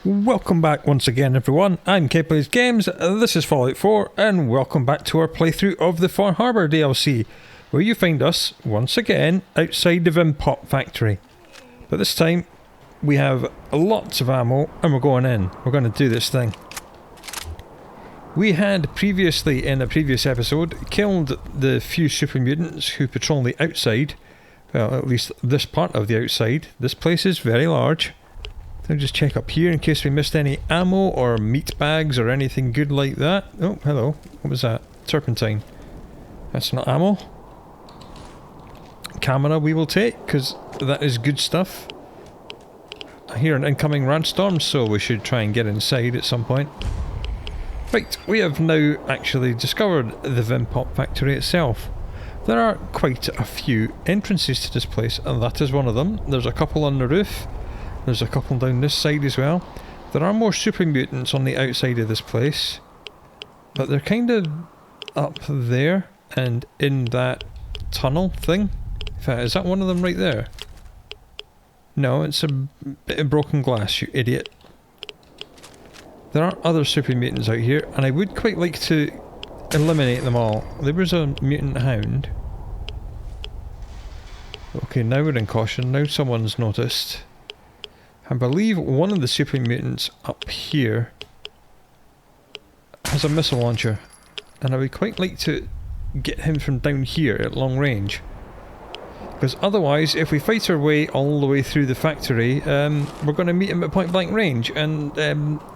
Welcome back once again everyone, I'm Plays Games, this is Fallout 4 and welcome back to our playthrough of the Far Harbour DLC, where you find us, once again, outside the Vim Pop Factory. But this time, we have lots of ammo and we're going in. We're going to do this thing. We had previously, in a previous episode, killed the few Super Mutants who patrol the outside. Well, at least this part of the outside. This place is very large. I'll just check up here in case we missed any ammo or meat bags or anything good like that. Oh, hello. What was that? Turpentine. That's not ammo. Camera we will take, because that is good stuff. I hear an incoming randstorm, so we should try and get inside at some point. Right, we have now actually discovered the Vim Pop Factory itself. There are quite a few entrances to this place, and that is one of them. There's a couple on the roof. There's a couple down this side as well. There are more Super Mutants on the outside of this place, but they're kind of up there and in that tunnel thing. In fact, is that one of them right there? No, it's a bit of broken glass, you idiot. There are other Super Mutants out here, and I would quite like to eliminate them all. There was a mutant hound. Okay, now we're in caution. Now someone's noticed. I believe one of the Super Mutants up here has a missile launcher, and I would quite like to get him from down here at long range. Because otherwise, if we fight our way all the way through the factory, we're going to meet him at point blank range, and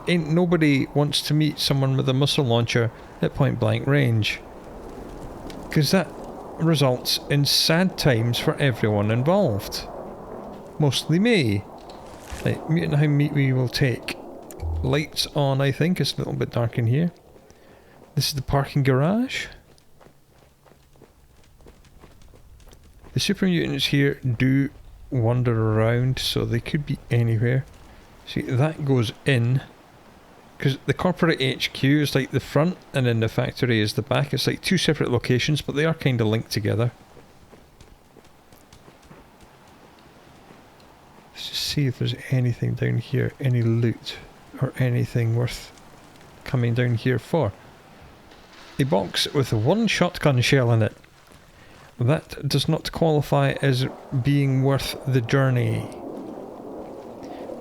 ain't nobody wants to meet someone with a missile launcher at point blank range. Because that results in sad times for everyone involved. Mostly me. Right, mutant hound meat we will take. Lights on, I think. It's a little bit dark in here. This is the parking garage. The Super Mutants here do wander around, so they could be anywhere. See, that goes in. Because the corporate HQ is like the front, and then the factory is the back. It's like two separate locations, but they are kind of linked together. Let's just see if there's anything down here, any loot, or anything worth coming down here for. A box with one shotgun shell in it. That does not qualify as being worth the journey.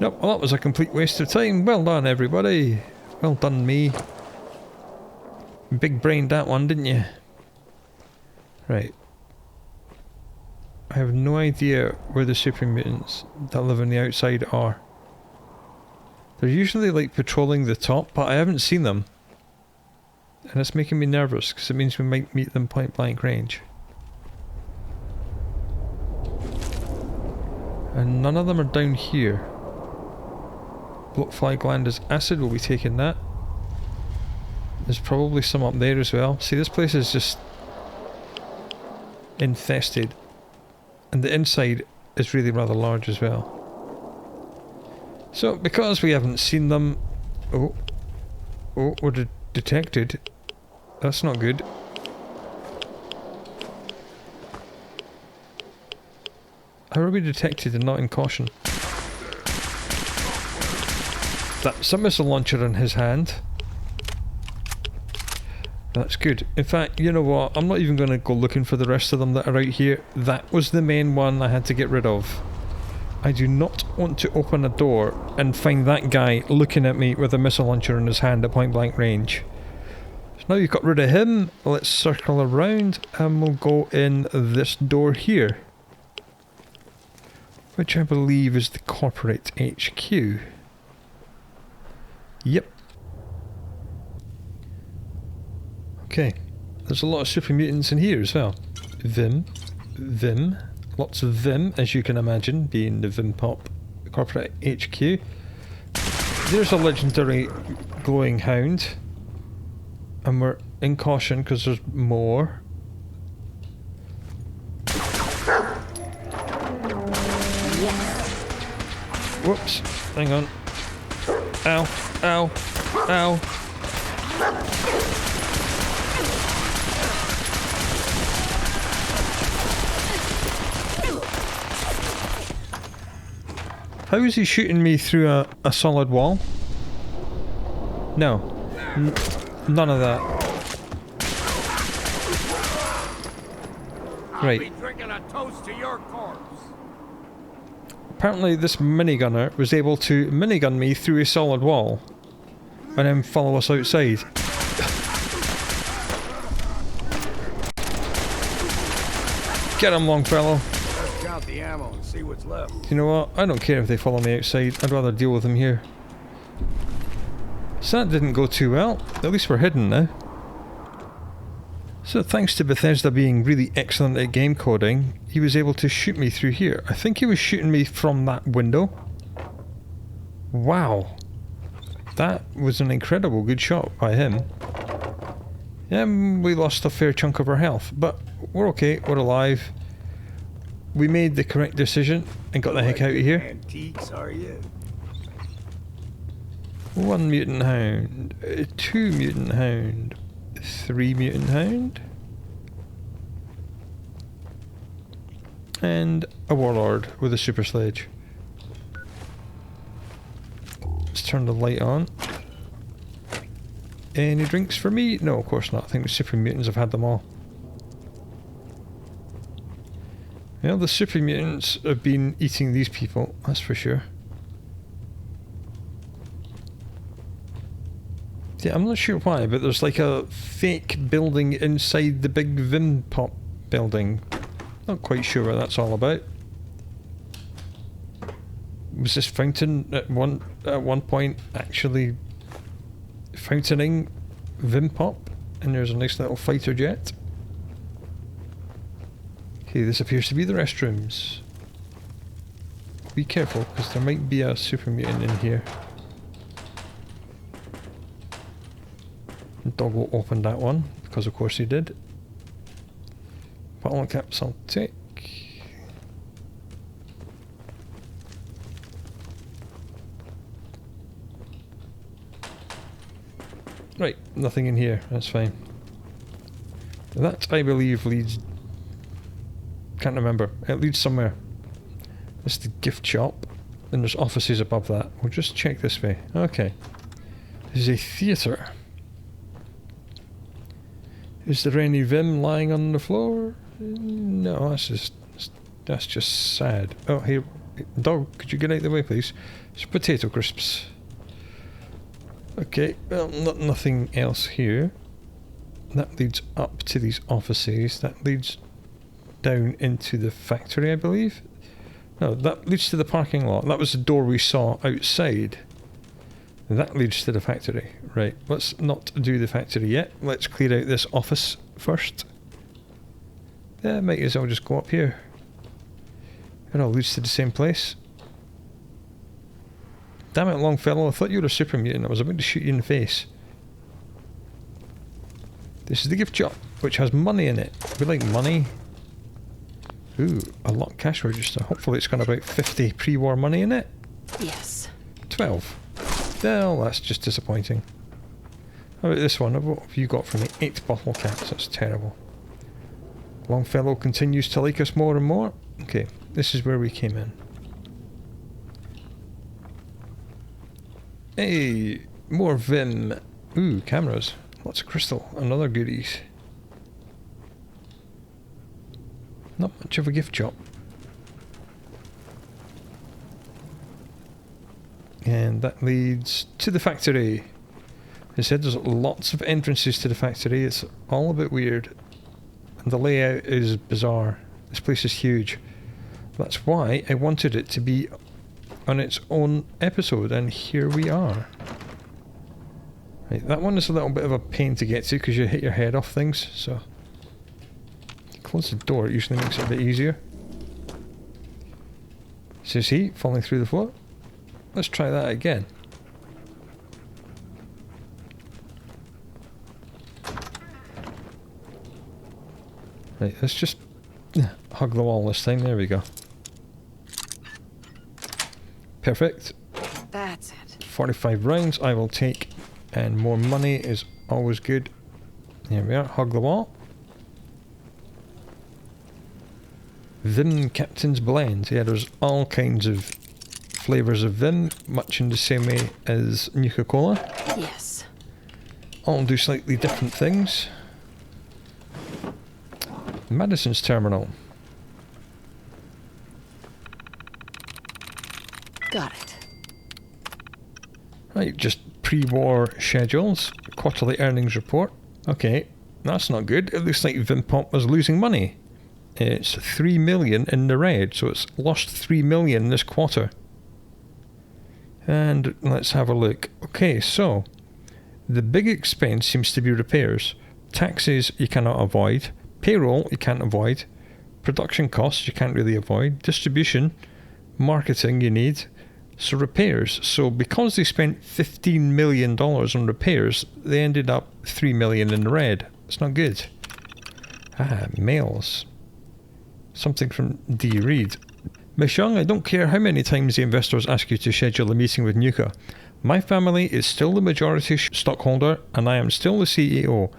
Nope, well that was a complete waste of time. Well done everybody. Well done me. Big brained that one, didn't you? Right. I have no idea where the Super Mutants that live on the outside are. They're usually like patrolling the top, but I haven't seen them. And it's making me nervous, because it means we might meet them point blank range. And none of them are down here. Bloatfly gland is acid, we'll be taking that. There's probably some up there as well. See, this place is just infested. And the inside is really rather large as well. So, because we haven't seen them... Oh, we're detected. That's not good. How are we detected and not in caution? That's a missile launcher in his hand. That's good. In fact, you know what? I'm not even going to go looking for the rest of them that are out here. That was the main one I had to get rid of. I do not want to open a door and find that guy looking at me with a missile launcher in his hand at point blank range. So now you've got rid of him, let's circle around and we'll go in this door here. Which I believe is the corporate HQ. Yep. Okay. There's a lot of Super Mutants in here as well. Vim. Lots of Vim, as you can imagine, being the Vim Pop corporate HQ. There's a legendary glowing hound. And we're in caution because there's more. Whoops, hang on. Ow, ow, ow. How is he shooting me through a solid wall? No. None of that. Right. I'll be drinking a toast to your corpse. Apparently this minigunner was able to minigun me through a solid wall and then follow us outside. Get him, Longfellow. Let's count the ammo and see what's left. You know what? I don't care if they follow me outside. I'd rather deal with them here. So that didn't go too well. At least we're hidden now. So thanks to Bethesda being really excellent at game coding, he was able to shoot me through here. I think he was shooting me from that window. Wow. That was an incredible good shot by him. We lost a fair chunk of our health, but we're okay, we're alive. We made the correct decision and got the heck out of here. Antiques, are you? 1 mutant hound, 2 mutant hound, 3 mutant hound, and a warlord with a super sledge. Let's turn the light on. Any drinks for me? No, of course not. I think the super mutants have had them all. Well, the super mutants have been eating these people, that's for sure. Yeah, I'm not sure why, but there's like a fake building inside the big Vim Pop building. Not quite sure what that's all about. Was this fountain at one point actually fountaining Vim Pop? And there's a nice little fighter jet. Okay, this appears to be the restrooms. Be careful, because there might be a super mutant in here. Doggo opened that one, because of course he did. Bottle caps I'll take. Right, nothing in here, that's fine. That, I believe, leads... Can't remember. It leads somewhere. It's the gift shop, and there's offices above that. We'll just check this way. Okay. This is a theatre. Is there any Vim lying on the floor? No, that's just sad. Oh, here, dog, could you get out of the way, please? It's potato crisps. Okay, well, nothing else here. That leads up to these offices. That leads down into the factory, I believe. No, that leads to the parking lot. That was the door we saw outside. That leads to the factory. Right, let's not do the factory yet. Let's clear out this office first. Yeah, might as well just go up here. It all leads to the same place. Damn it, Longfellow, I thought you were a super mutant. I was about to shoot you in the face. This is the gift shop, which has money in it. We like money. Ooh, a locked cash register. Hopefully it's got about 50 pre-war money in it. Yes. 12. Well, that's just disappointing. How about this one? What have you got for me? 8 bottle caps. That's terrible. Longfellow continues to like us more and more. Okay, this is where we came in. Hey, more Vim. Ooh, cameras. Lots of crystal. Another goodies. Not much of a gift shop. And that leads to the factory. As I said, there's lots of entrances to the factory. It's all a bit weird. And the layout is bizarre. This place is huge. That's why I wanted it to be on its own episode, and here we are. Right, that one is a little bit of a pain to get to because you hit your head off things, so close the door, it usually makes it a bit easier. Says he, falling through the floor. Let's try that again. Right, let's just hug the wall this time. There we go. Perfect. That's it. 45 rounds I will take, and more money is always good. Here we are, hug the wall. Vim Captain's Blend. Yeah, there's all kinds of flavours of Vim, much in the same way as Nuka-Cola. Yes. all do slightly different things. Madison's terminal. Got it. Right, just pre-war schedules, quarterly earnings report. Okay, that's not good. It looks like Vim Pop was losing money. It's 3 million in the red, so it's lost 3 million this quarter. And let's have a look. Okay, so the big expense seems to be repairs. Taxes you cannot avoid. Payroll you can't avoid. Production costs you can't really avoid. Distribution, marketing you need. So repairs. So because they spent $15 million on repairs, they ended up 3 million in the red. It's not good. Mails. Something from D. Reed. Miss Young, I don't care how many times the investors ask you to schedule a meeting with Nuka. My family is still the majority stockholder and I am still the CEO.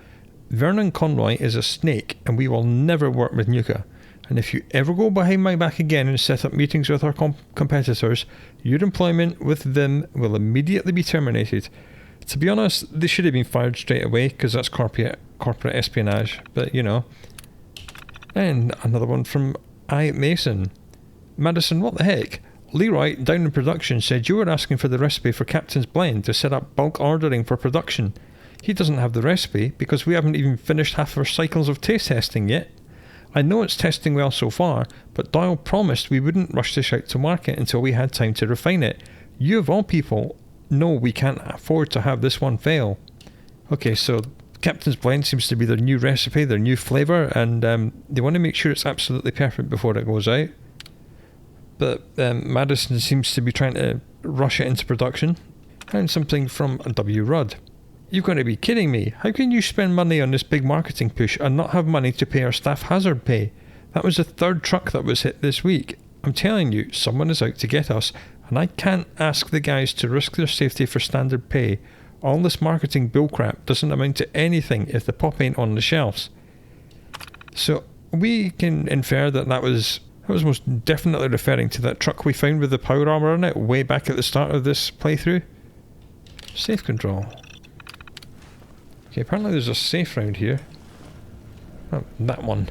Vernon Conroy is a snake and we will never work with Nuka. And if you ever go behind my back again and set up meetings with our competitors, your employment with Vim will immediately be terminated. To be honest, they should have been fired straight away because that's corporate espionage, but you know. And another one from I. Mason. Madison, what the heck? Leroy, down in production, said you were asking for the recipe for Captain's Blend to set up bulk ordering for production. He doesn't have the recipe because we haven't even finished half our cycles of taste testing yet. I know it's testing well so far, but Doyle promised we wouldn't rush this out to market until we had time to refine it. You of all people know we can't afford to have this one fail. Okay, so Captain's Blend seems to be their new recipe, their new flavour, and they want to make sure it's absolutely perfect before it goes out. But Madison seems to be trying to rush it into production. And something from W. Rudd. You've got to be kidding me. How can you spend money on this big marketing push and not have money to pay our staff hazard pay? That was the third truck that was hit this week. I'm telling you, someone is out to get us, and I can't ask the guys to risk their safety for standard pay. All this marketing bullcrap doesn't amount to anything if the pop ain't on the shelves. So we can infer that was most definitely referring to that truck we found with the power armor on it way back at the start of this playthrough. Safe control. Okay, apparently there's a safe round here. Oh, that one.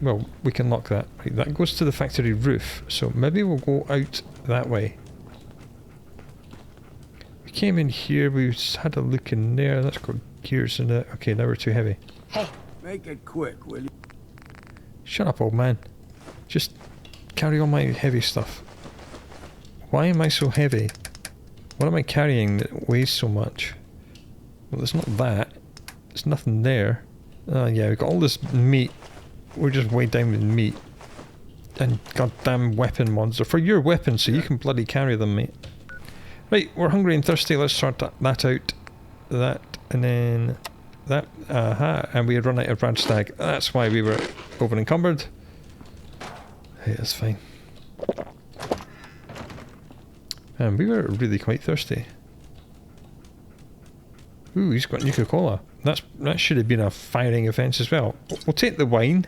Well, we can lock that. Right, that goes to the factory roof, so maybe we'll go out that way. We came in here, we had a look in there, that's got gears in it. Okay, now we're too heavy. Hey. Make it quick, will you? Shut up, old man. Just carry all my heavy stuff. Why am I so heavy? What am I carrying that weighs so much? Well, there's not that. There's nothing there. Oh yeah, we've got all this meat. We're just way down with meat. And goddamn weapon mods. They're for your weapons, so you can bloody carry them, mate. Right, we're hungry and thirsty. Let's sort that out. That, and then that. And we had run out of brand stag. That's why we were over encumbered. Hey, that's fine. And we were really quite thirsty. Ooh, he's got Nuka-Cola. That should have been a firing offence as well. We'll take the wine,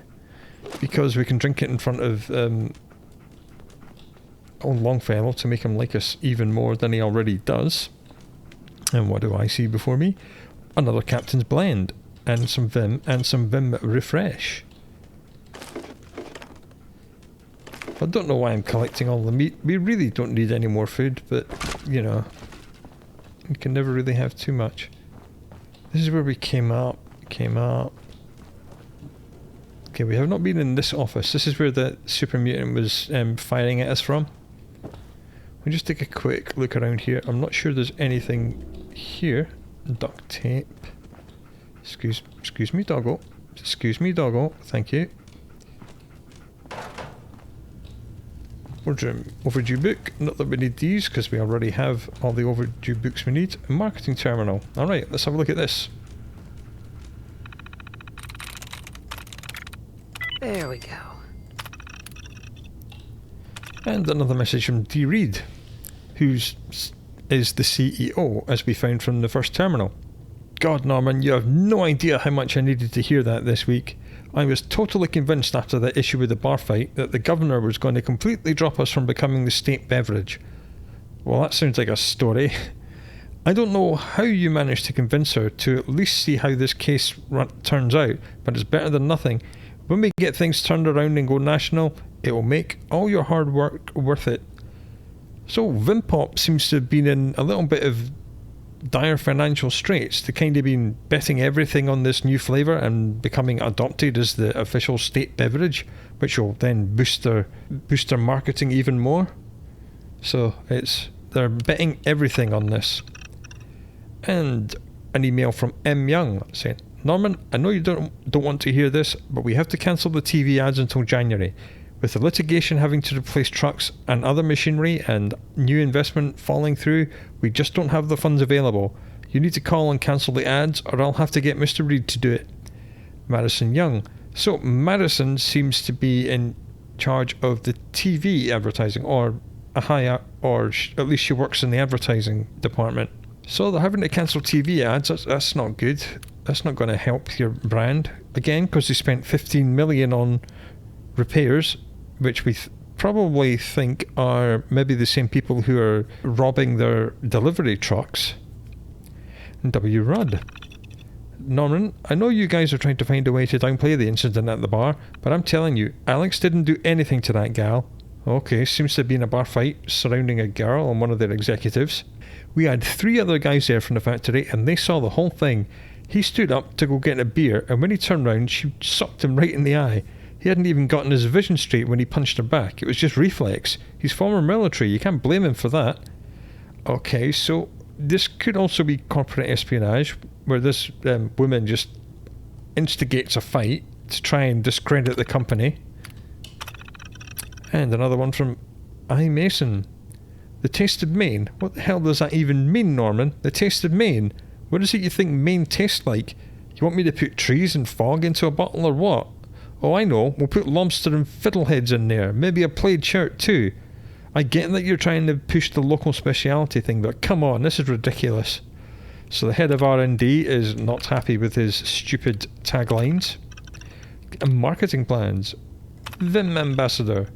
because we can drink it in front of old Longfellow to make him like us even more than he already does. And what do I see before me? Another Captain's Blend, and some Vim Refresh. I don't know why I'm collecting all the meat. We really don't need any more food, but, you know, you can never really have too much. This is where we came up. Okay, we have not been in this office. This is where the Super Mutant was firing at us from. We'll just take a quick look around here. I'm not sure there's anything here. Duct tape. Excuse me, doggo. Excuse me, doggo. Thank you. Overdue book. Not that we need these, because we already have all the overdue books we need. A marketing terminal. Alright, let's have a look at this. There we go. And another message from D. Reed, who is the CEO, as we found from the first terminal. God, Norman, you have no idea how much I needed to hear that this week. I was totally convinced after that issue with the bar fight that the governor was going to completely drop us from becoming the state beverage. Well, that sounds like a story. I don't know how you managed to convince her to at least see how this case turns out, but it's better than nothing. When we get things turned around and go national, it will make all your hard work worth it. So Vim Pop seems to have been in a little bit of dire financial straits. They kind of been betting everything on this new flavour and becoming adopted as the official state beverage, which will then boost their marketing even more. So they're betting everything on this. And an email from M. Young saying, Norman, I know you don't want to hear this, but we have to cancel the TV ads until January. With the litigation having to replace trucks and other machinery and new investment falling through, we just don't have the funds available. You need to call and cancel the ads, or I'll have to get Mr. Reed to do it. Madison Young. So Madison seems to be in charge of the TV advertising, or at least she works in the advertising department. So they're having to cancel TV ads. That's not good. That's not going to help your brand. Again, because they spent $15 million on repairs, which we probably think are maybe the same people who are robbing their delivery trucks. W. Rudd. Norman, I know you guys are trying to find a way to downplay the incident at the bar, but I'm telling you, Alex didn't do anything to that gal. Okay, seems to have been a bar fight surrounding a girl and one of their executives. We had 3 other guys there from the factory and they saw the whole thing. He stood up to go get a beer, and when he turned round, she sucked him right in the eye. He hadn't even gotten his vision straight when he punched her back. It was just reflex. He's former military, you can't blame him for that. Okay, so this could also be corporate espionage, where this woman just instigates a fight to try and discredit the company. And another one from I. Mason. The taste of Maine. What the hell does that even mean, Norman? The taste of Maine? What is it you think Maine tastes like? You want me to put trees and fog into a bottle or what? Oh, I know. We'll put lobster and fiddleheads in there. Maybe a plaid shirt too. I get that you're trying to push the local speciality thing, but come on, this is ridiculous. So the head of R&D is not happy with his stupid taglines. And marketing plans. Vim Ambassador.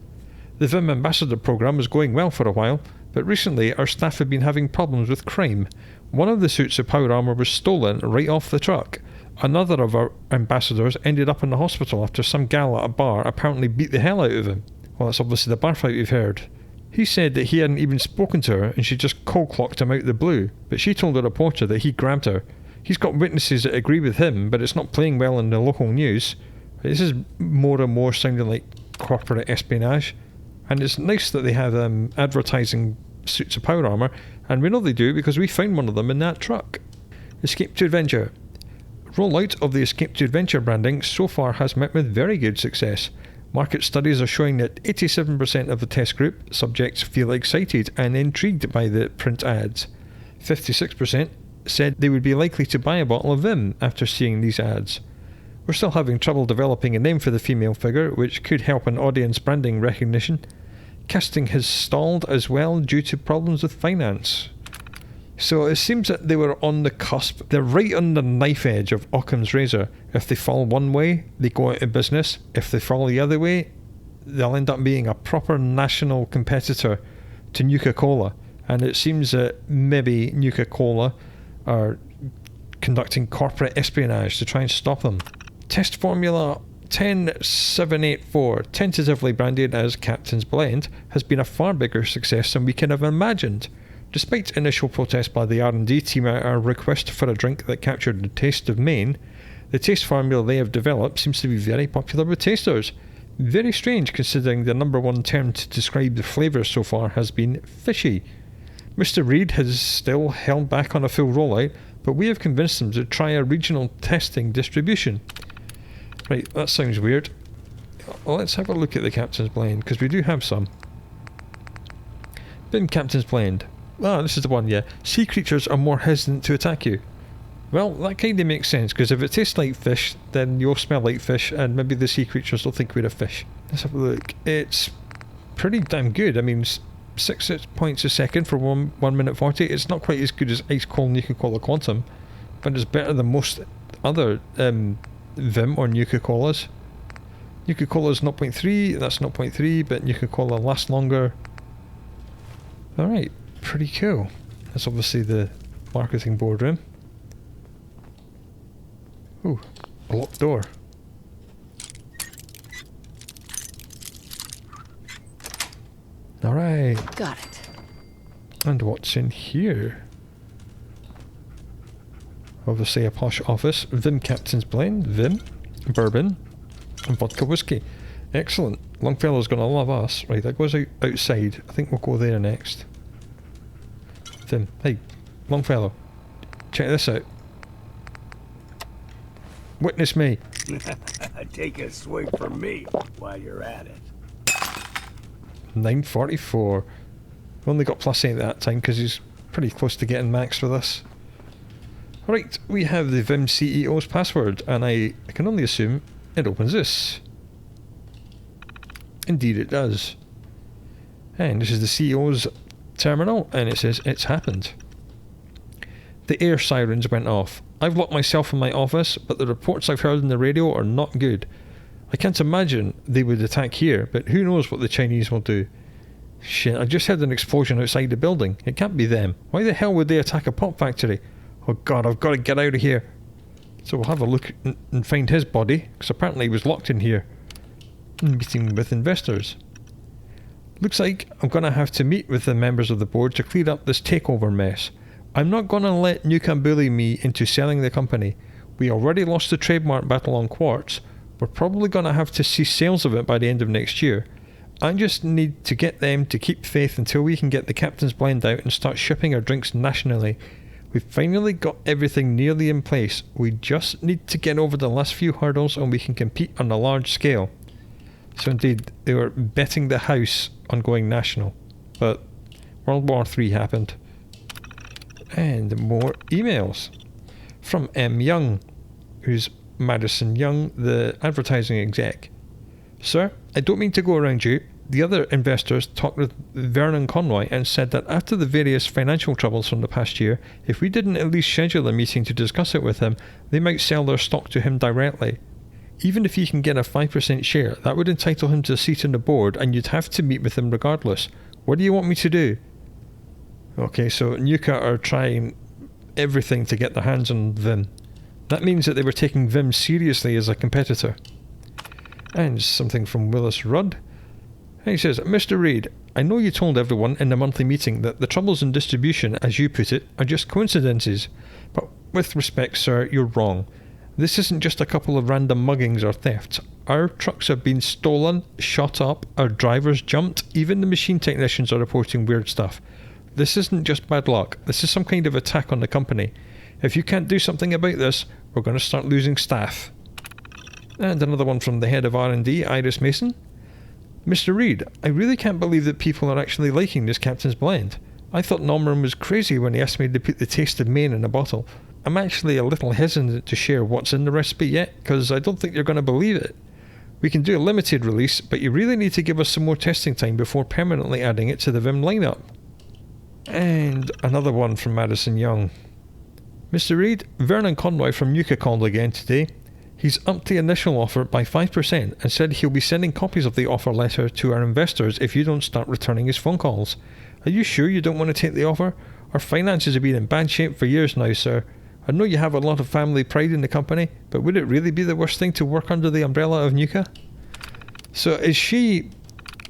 The Vim Ambassador program was going well for a while, but recently our staff have been having problems with crime. One of the suits of power armour was stolen right off the truck. Another of our ambassadors ended up in the hospital after some gal at a bar apparently beat the hell out of him. Well, that's obviously the bar fight we've heard. He said that he hadn't even spoken to her and she just cold-clocked him out the blue, but she told the reporter that he grabbed her. He's got witnesses that agree with him, but it's not playing well in the local news. This is more and more sounding like corporate espionage. And it's nice that they have advertising suits of power armour, and we know they do because we found one of them in that truck. Escape to Adventure. Rollout of the Escape to Adventure branding so far has met with very good success. Market studies are showing that 87% of the test group subjects feel excited and intrigued by the print ads. 56% said they would be likely to buy a bottle of Vim after seeing these ads. We're still having trouble developing a name for the female figure, which could help in audience branding recognition. Casting has stalled as well due to problems with finance. So it seems that they were on the cusp. They're right on the knife edge of Occam's razor. If they fall one way, they go out of business. If they fall the other way, they'll end up being a proper national competitor to Nuka-Cola. And it seems that maybe Nuka-Cola are conducting corporate espionage to try and stop them. Test formula 10784, tentatively branded as Captain's Blend, has been a far bigger success than we can have imagined. Despite initial protest by the R&D team at our request for a drink that captured the taste of Maine, the taste formula they have developed seems to be very popular with tasters. Very strange considering the number one term to describe the flavour so far has been fishy. Mr. Reed has still held back on a full rollout, but we have convinced them to try a regional testing distribution. Right, that sounds weird. Well, let's have a look at the Captain's Blend, because we do have some. Vim Captain's Blend. Ah, this is the one, yeah. Sea creatures are more hesitant to attack you. Well, that kind of makes sense, because if it tastes like fish, then you'll smell like fish, and maybe the sea creatures will think we're a fish. Let's have a look. It's pretty damn good. I mean, 6 points a second for 1 minute 40. It's not quite as good as Ice Cold Nuka-Cola Quantum, but it's better than most other Vim or Nuka-Colas. Nuka-Cola's 0.3, that's 0.3, but Nuka-Cola lasts longer. Alright, pretty cool. That's obviously the marketing boardroom. Ooh, a locked door. Alright. Got it. And what's in here? Obviously a posh office. Vim Captain's Blend, Vim, bourbon, and vodka whiskey. Excellent. Longfellow's gonna love us. Right, that goes outside. I think we'll go there next. Vim, hey, Longfellow, check this out. Witness me. Take a swig from me while you're at it. 944. We only got +8 that time because he's pretty close to getting max with us. Right, we have the Vim CEO's password, and I can only assume it opens this. Indeed it does. And this is the CEO's terminal, and it says it's happened. The air sirens went off. I've locked myself in my office, but the reports I've heard on the radio are not good. I can't imagine they would attack here, but who knows what the Chinese will do. Shit, I just heard an explosion outside the building. It can't be them. Why the hell would they attack a pop factory? Oh god, I've got to get out of here. So we'll have a look and find his body, because apparently he was locked in here. Meeting with investors. Looks like I'm going to have to meet with the members of the board to clear up this takeover mess. I'm not going to let Nuka bully me into selling the company. We already lost the trademark battle on quartz. We're probably going to have to cease sales of it by the end of next year. I just need to get them to keep faith until we can get the Captain's Blend out and start shipping our drinks nationally. We've finally got everything nearly in place. We just need to get over the last few hurdles and we can compete on a large scale. So indeed, they were betting the house on going national. But World War III happened. And more emails. From M. Young, who's Madison Young, the advertising exec. Sir, I don't mean to go around you. The other investors talked with Vernon Conroy and said that after the various financial troubles from the past year, if we didn't at least schedule a meeting to discuss it with him, they might sell their stock to him directly. Even if he can get a 5% share, that would entitle him to a seat on the board and you'd have to meet with him regardless. What do you want me to do? Okay, so Nuka are trying everything to get their hands on Vim. That means that they were taking Vim seriously as a competitor. And something from Willis Rudd. And he says, Mr. Reid, I know you told everyone in the monthly meeting that the troubles in distribution, as you put it, are just coincidences. But with respect, sir, you're wrong. This isn't just a couple of random muggings or thefts. Our trucks have been stolen, shot up, our drivers jumped, even the machine technicians are reporting weird stuff. This isn't just bad luck. This is some kind of attack on the company. If you can't do something about this, we're going to start losing staff. And another one from the head of R&D, Iris Mason. Mr. Reid, I really can't believe that people are actually liking this Captain's Blend. I thought Norman was crazy when he asked me to put the taste of Maine in a bottle. I'm actually a little hesitant to share what's in the recipe yet, because I don't think you're going to believe it. We can do a limited release, but you really need to give us some more testing time before permanently adding it to the Vim lineup. And another one from Madison Young. Mr. Reid, Vernon Conroy from Nuka called again today. He's upped the initial offer by 5% and said he'll be sending copies of the offer letter to our investors if you don't start returning his phone calls. Are you sure you don't want to take the offer? Our finances have been in bad shape for years now, sir. I know you have a lot of family pride in the company, but would it really be the worst thing to work under the umbrella of Nuka? So is she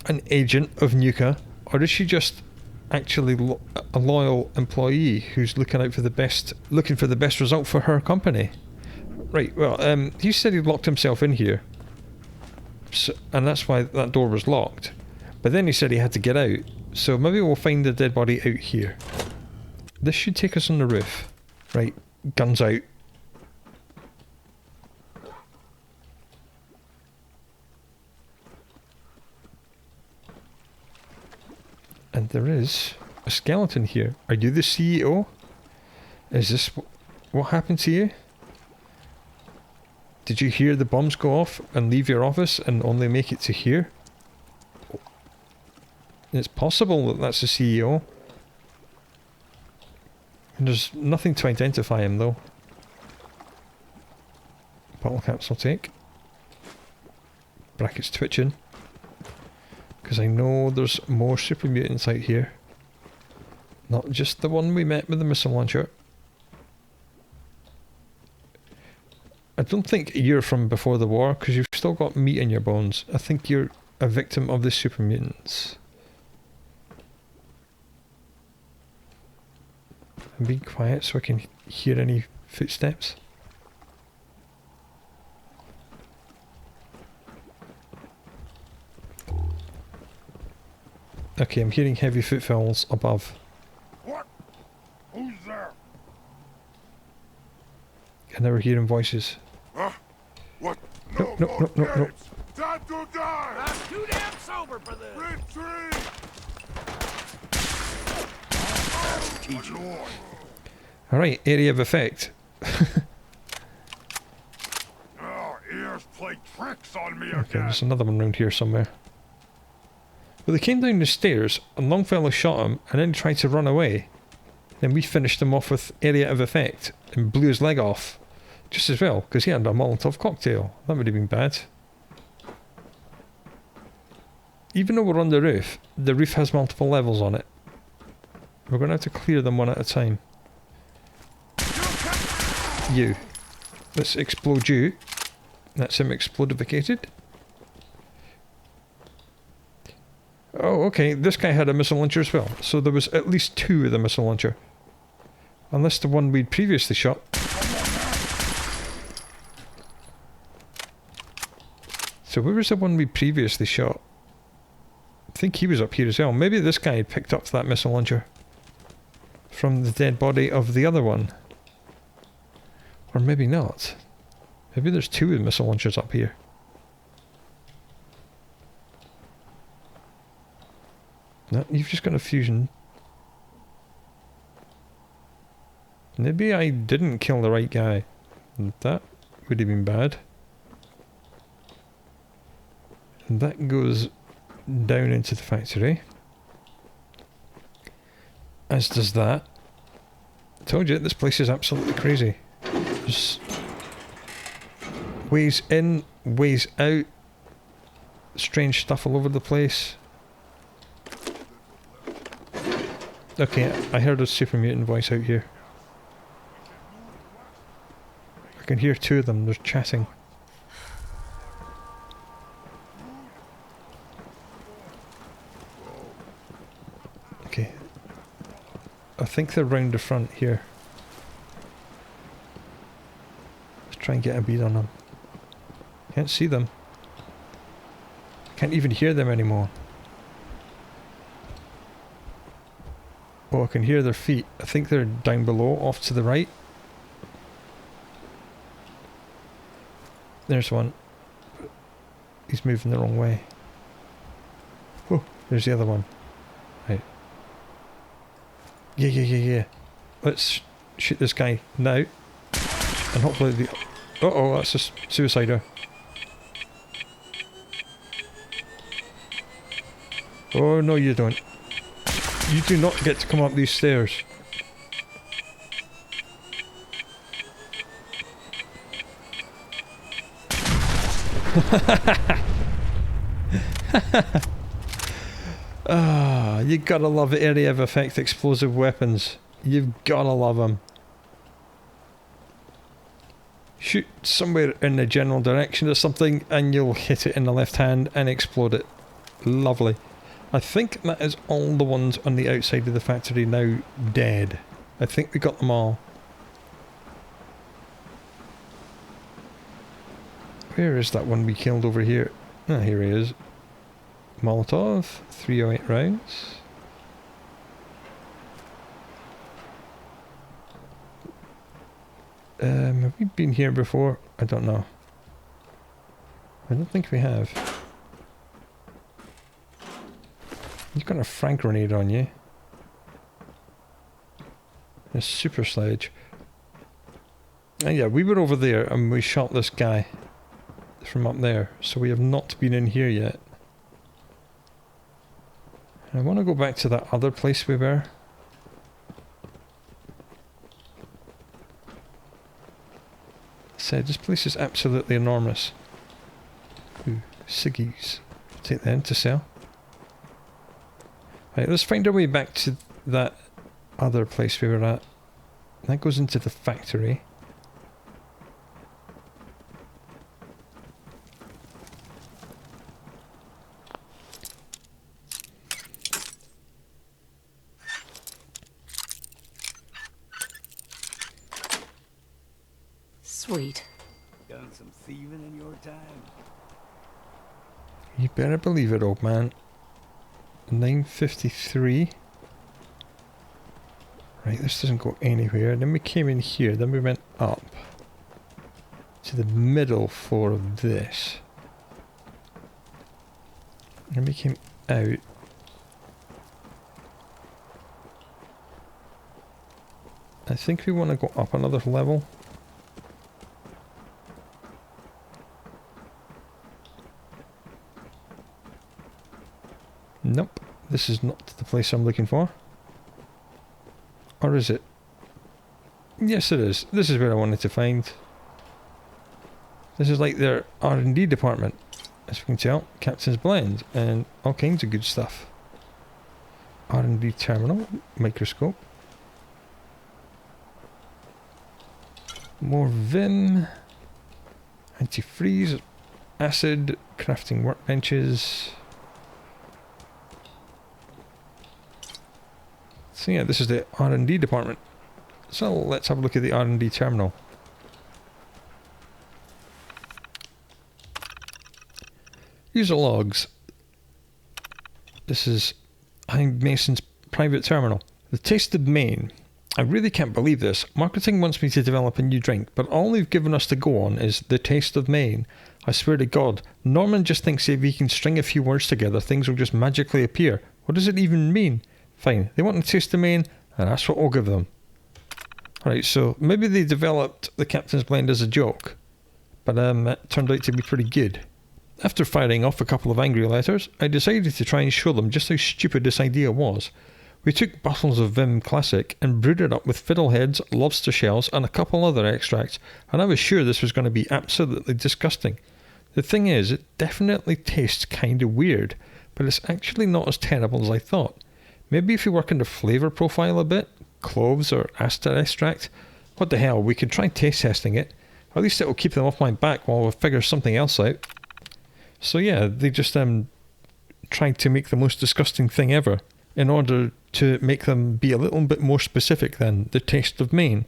an agent of Nuka, or is she just actually a loyal employee who's looking for the best result for her company? Right, well, he said he locked himself in here, so, and that's why that door was locked. But then he said he had to get out, so maybe we'll find the dead body out here. This should take us on the roof. Right, guns out. And there is a skeleton here. Are you the CEO? Is this what happened to you? Did you hear the bombs go off and leave your office and only make it to here? It's possible that that's the CEO. And there's nothing to identify him though. Bottle caps I'll take. Brackets twitching. Because I know there's more super mutants out here. Not just the one we met with the missile launcher. I don't think you're from before the war, because you've still got meat in your bones. I think you're a victim of the Super Mutants. And be quiet so I can hear any footsteps. Okay, I'm hearing heavy footfalls above. What? Who's there? And now we're hearing voices. Huh? What? No, no, no, no, no. kids! Time to die! I'm too damn sober for this. Retreat! Teach you. Lord. Alright, area of effect. Our ears play tricks on me Okay, again. there's another one around here somewhere. Well, they came down the stairs, and Longfellow shot him, and then tried to run away. Then we finished him off with area of effect, and blew his leg off. Just as well, because he had a Molotov cocktail. That would have been bad. Even though we're on the roof has multiple levels on it. We're going to have to clear them one at a time. You. Let's explode you. That's him explodificated. Oh, okay, this guy had a missile launcher as well. So there was at least two with a missile launcher. Unless the one we'd previously shot. So where was the one we previously shot? I think he was up here as well. Maybe this guy had picked up that missile launcher from the dead body of the other one. Or maybe not. Maybe there's two with missile launchers up here. No, you've just got a fusion. Maybe I didn't kill the right guy. That would have been bad. And that goes down into the factory. As does that. Told you, this place is absolutely crazy. There's ways in, ways out. Strange stuff all over the place. Okay, I heard a Super Mutant voice out here. I can hear two of them, they're chatting. Okay. I think they're round the front here. Let's try and get a bead on them. Can't see them. Can't even hear them anymore. Oh, I can hear their feet. I think they're down below, off to the right. There's one. He's moving the wrong way. Oh, there's the other one. Right. Yeah. Let's shoot this guy now. And hopefully the... Uh-oh, that's a suicider. Oh, no you don't. You do not get to come up these stairs. Ah, you gotta love area of effect explosive weapons. You've gotta love them. Shoot somewhere in the general direction or something and you'll hit it in the left hand and explode it. Lovely. I think that is all the ones on the outside of the factory now dead. I think we got them all. Where is that one we killed over here? Ah, here he is. Molotov, 308 rounds. Have we been here before? I don't know. I don't think we have. You've got a frag grenade on you. A super sledge. Oh yeah, we were over there and we shot this guy from up there. So we have not been in here yet. And I want to go back to that other place we were. Said this place is absolutely enormous. Ooh, ciggies. Take them to sell. Right, let's find our way back to that other place we were at. That goes into the factory. Sweet. Done some thieving in your time? You better believe it, old man. 9:53. Right, this doesn't go anywhere. Then we came in here, then we went up to the middle floor of this. Then we came out. I think we want to go up another level. Nope, this is not the place I'm looking for. Or is it? Yes, it is. This is where I wanted to find. This is like their R&D department. As we can tell, Captain's Blend and all kinds of good stuff. R&D terminal, microscope. More Vim. Antifreeze. Acid. Crafting workbenches. So yeah, this is the R&D department. So let's have a look at the R&D terminal. User logs. This is Hind Mason's private terminal. The taste of Maine. I really can't believe this. Marketing wants me to develop a new drink, but all they've given us to go on is the taste of Maine. I swear to God, Norman just thinks if he can string a few words together, things will just magically appear. What does it even mean? Fine, they want a taste of Maine, and that's what we'll give them. Alright, so maybe they developed the Captain's Blend as a joke, but it turned out to be pretty good. After firing off a couple of angry letters, I decided to try and show them just how stupid this idea was. We took bottles of Vim Classic and brewed it up with fiddleheads, lobster shells, and a couple other extracts, and I was sure this was going to be absolutely disgusting. The thing is, it definitely tastes kind of weird, but it's actually not as terrible as I thought. Maybe if you work on the flavour profile a bit, cloves or aster extract, what the hell, we could try taste testing it. At least it'll keep them off my back while we figure something else out. So yeah, they just tried to make the most disgusting thing ever in order to make them be a little bit more specific than the taste of Maine.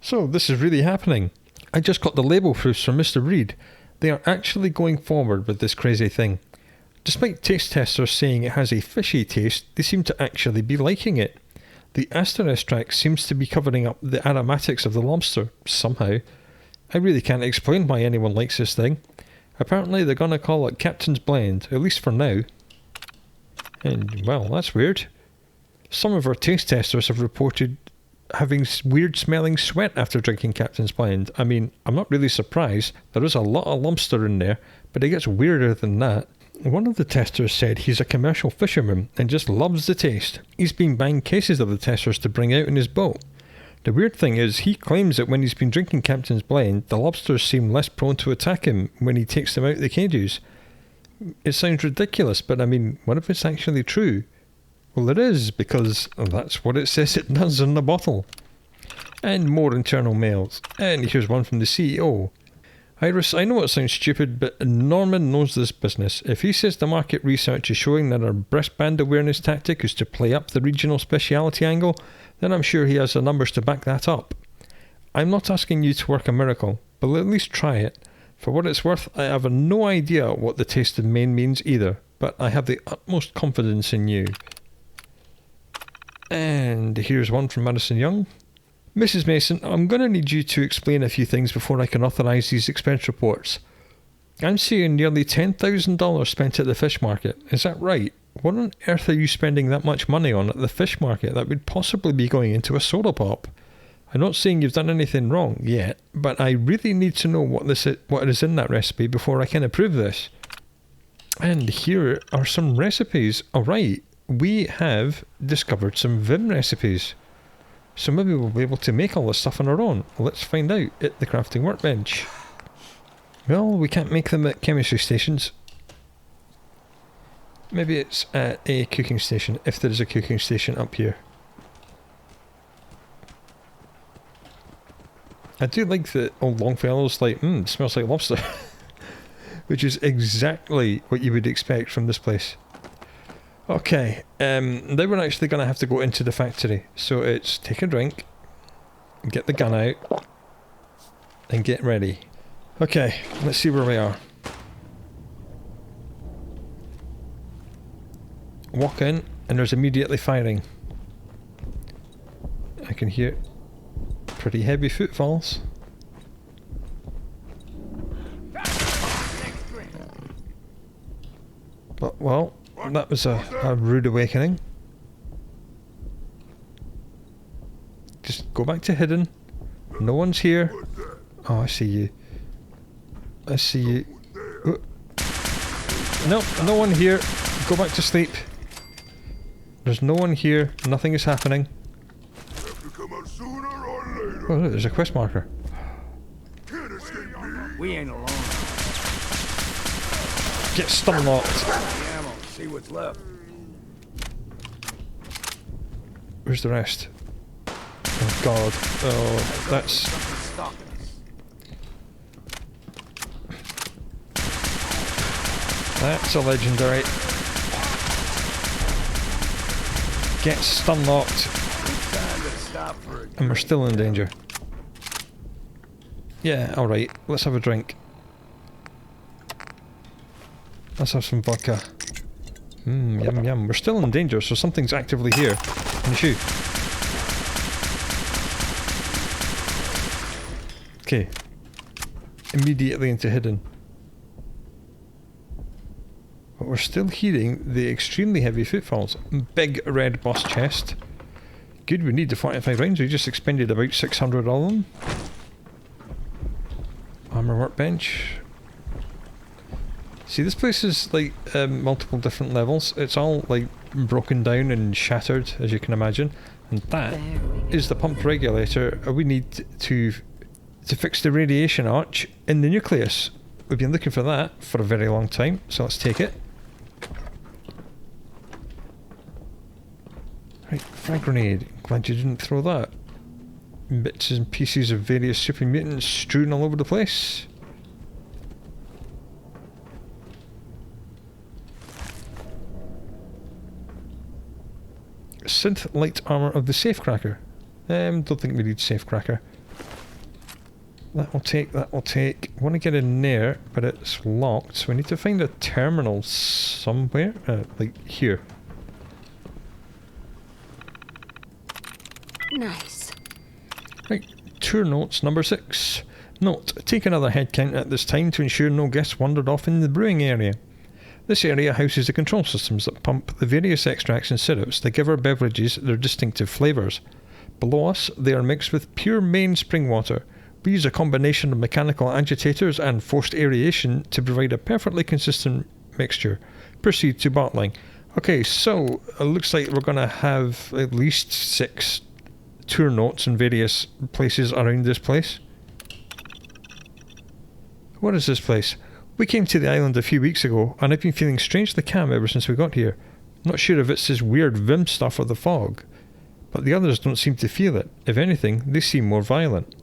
So this is really happening. I just got the label proofs from Mr. Reed. They are actually going forward with this crazy thing. Despite taste testers saying it has a fishy taste, they seem to actually be liking it. The aster extract seems to be covering up the aromatics of the lobster, somehow. I really can't explain why anyone likes this thing. Apparently they're going to call it Captain's Blend, at least for now. And, well, that's weird. Some of our taste testers have reported having weird smelling sweat after drinking Captain's Blend. I mean, I'm not really surprised. There is a lot of lobster in there, but it gets weirder than that. One of the testers said he's a commercial fisherman and just loves the taste. He's been buying cases of the testers to bring out in his boat. The weird thing is, he claims that when he's been drinking Captain's Blend, the lobsters seem less prone to attack him when he takes them out of the cages. It sounds ridiculous, but I mean, what if it's actually true? Well, it is, because that's what it says it does on the bottle. And more internal mails. And here's one from the CEO. Iris, I know it sounds stupid, but Norman knows this business. If he says the market research is showing that our breast band awareness tactic is to play up the regional speciality angle, then I'm sure he has the numbers to back that up. I'm not asking you to work a miracle, but at least try it. For what it's worth, I have no idea what the taste of Maine means either, but I have the utmost confidence in you. And here's one from Madison Young. Mrs. Mason, I'm going to need you to explain a few things before I can authorise these expense reports. I'm seeing nearly $10,000 spent at the fish market. Is that right? What on earth are you spending that much money on at the fish market that would possibly be going into a soda pop? I'm not saying you've done anything wrong yet, but I really need to know what is in that recipe before I can approve this. And here are some recipes. Alright, we have discovered some Vim recipes. So maybe we'll be able to make all this stuff on our own. Let's find out at the crafting workbench. Well, we can't make them at chemistry stations. Maybe it's at a cooking station, if there is a cooking station up here. I do like that old Longfellow's like, it smells like lobster. Which is exactly what you would expect from this place. Okay, then we're actually going to have to go into the factory. So it's take a drink, get the gun out, and get ready. Okay, let's see where we are. Walk in, and there's immediately firing. I can hear pretty heavy footfalls. But, well, that was a rude awakening. Just go back to hidden. No one's here. Oh, I see you. I see you. Oh. Nope, no one here. Go back to sleep. There's no one here. Nothing is happening. Oh, look, there's a quest marker. We ain't alone. Get stun locked. Ammo, see what's left. Where's the rest? Oh god. Oh, that's... Stalking us. That's a legendary. Get stun locked. Time to stop for a And we're still in danger. Yeah, alright. Let's have a drink. Let's have some vodka. Mmm, yum yum. We're still in danger, so something's actively here. In the shoe. Okay. Immediately into hidden. But we're still hearing the extremely heavy footfalls. Big red boss chest. Good, we need the 45 rounds. We just expended about 600 of them. Armor workbench. See, this place is like multiple different levels. It's all like broken down and shattered, as you can imagine. And that is the pump regulator we need to fix the radiation arch in the nucleus. We've been looking for that for a very long time, so let's take it. Right, frag grenade. Glad you didn't throw that. Bits and pieces of various super mutants strewn all over the place. Synth light armor of the safecracker. Don't think we need safecracker. That will take, that will take. I want to get in there, but it's locked, so we need to find a terminal somewhere. Like here. Nice. Right, tour notes number 6. Note, take another head count at this time to ensure no guests wandered off in the brewing area. This area houses the control systems that pump the various extracts and syrups that give our beverages their distinctive flavours. Below us, they are mixed with pure main spring water. We use a combination of mechanical agitators and forced aeration to provide a perfectly consistent mixture. Proceed to bottling. Okay, so it looks like we're going to have at least 6 tour notes in various places around this place. What is this place? We came to the island a few weeks ago, and I've been feeling strangely calm ever since we got here. Not sure if it's this weird Vim stuff or the fog, but the others don't seem to feel it. If anything, they seem more violent.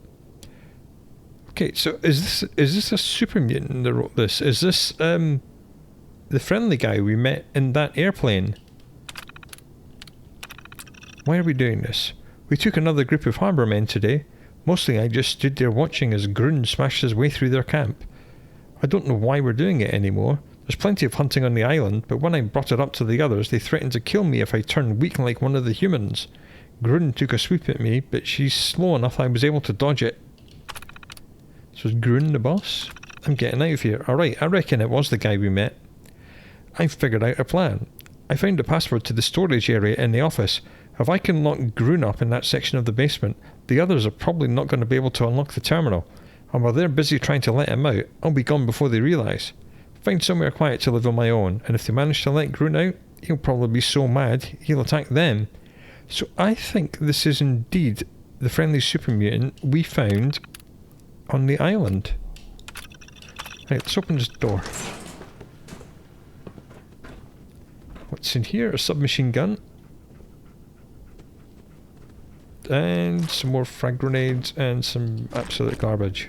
Okay, so is this a super mutant that wrote this? Is this the friendly guy we met in that airplane? Why are we doing this? We took another group of harbour men today. Mostly I just stood there watching as Grun smashed his way through their camp. I don't know why we're doing it anymore. There's plenty of hunting on the island, but when I brought it up to the others, they threatened to kill me if I turned weak like one of the humans. Grun took a swoop at me, but she's slow enough I was able to dodge it. So is Grun the boss? I'm getting out of here. Alright, I reckon it was the guy we met. I've figured out a plan. I found the password to the storage area in the office. If I can lock Grun up in that section of the basement, the others are probably not going to be able to unlock the terminal. And while they're busy trying to let him out, I'll be gone before they realise. Find somewhere quiet to live on my own, and if they manage to let Grun out, he'll probably be so mad he'll attack them. So I think this is indeed the friendly super mutant we found on the island. Right, let's open this door. What's in here? A submachine gun. And some more frag grenades and some absolute garbage.